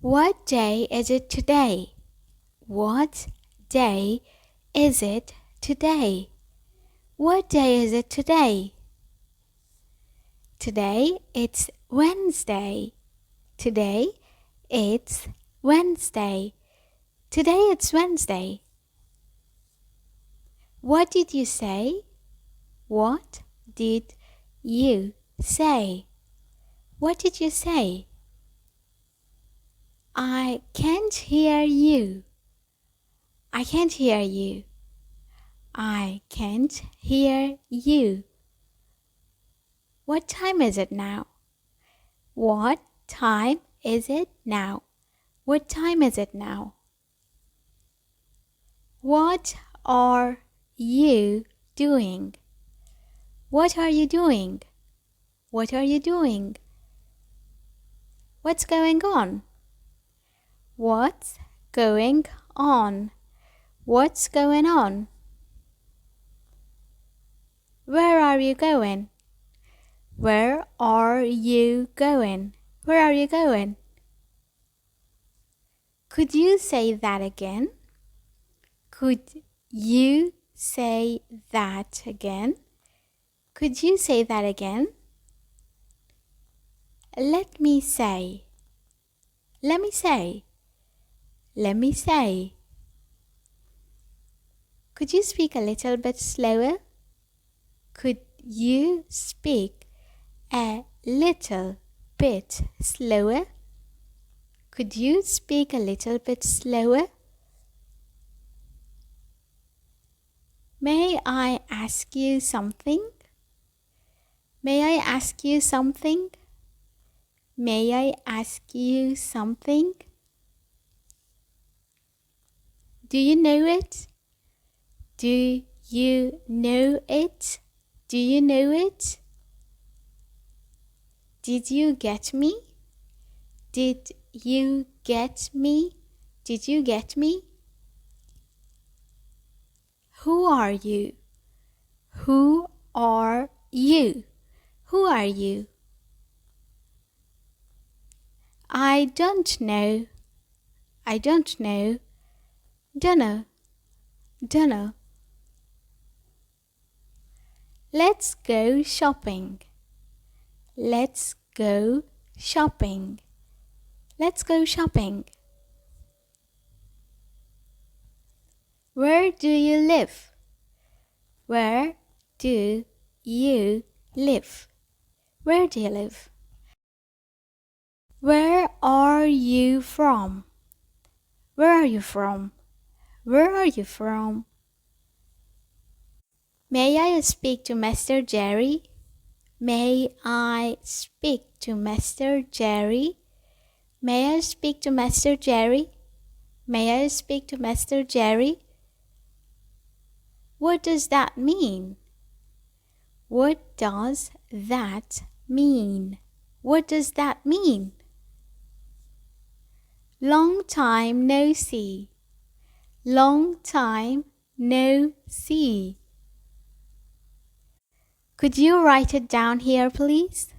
What day is it today? What day is it today? What day is it today? Today it's Wednesday. Today it's Wednesday. Today it's Wednesday. What did you say? What did you say? What did you say? I can't hear you. I can't hear you. I can't hear you. What time is it now? What time is it now? What time is it now? What are you doing? What are you doing? What are you doing? What's going on? What's going on? What's going on? Where are you going? Where are you going? Where are you going? Could you say that again? Could you say that again? Could you say that again? Let me say. Let me say. Let me say. Could you speak a little bit slower? Could you speak a little bit slower? Could you speak a little bit slower? May I ask you something? May I ask you something? May I ask you something? Do you know it? Do you know it? Do you know it? Did you get me? Did you get me? Did you get me? Who are you? Who are you? Who are you? I don't know. I don't know. Dunno. Dunno. Let's go shopping. Let's go shopping. Let's go shopping. Where do you live? Where do you live? Where do you live? Where are you from? Where are you from? Where are you from? May I speak to Mr. Jerry? May I speak to Mr. Jerry? May I speak to Mr. Jerry? May I speak to Mr. Jerry? What does that mean? What does that mean? What does that mean? Long time no see. Long time no see. Could you write it down here, please?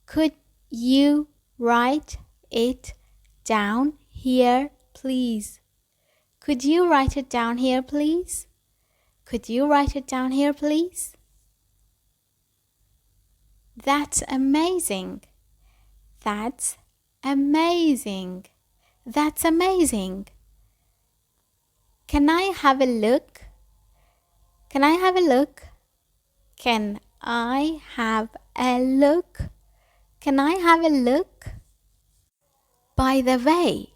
Could you write it down here, please? Could you write it down here, please? Could you write it down here, please? That's amazing. That's amazing. That's amazing. Can I have a look? Can I have a look? Can I have a look? Can I have a look? By the way.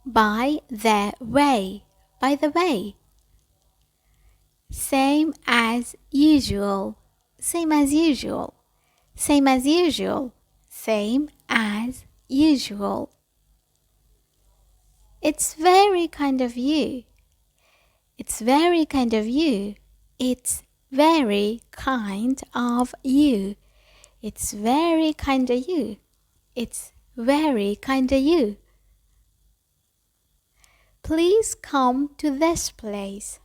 By the way. By the way. Same as usual. Same as usual. Same as usual. Same as usual. It's very kind of you. It's very kind of you. It's very kind of you. It's very kind of you. It's very kind of you. Please come to this place.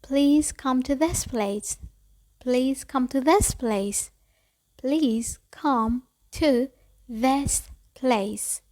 Please come to this place. Please come to this place. Please come to this place.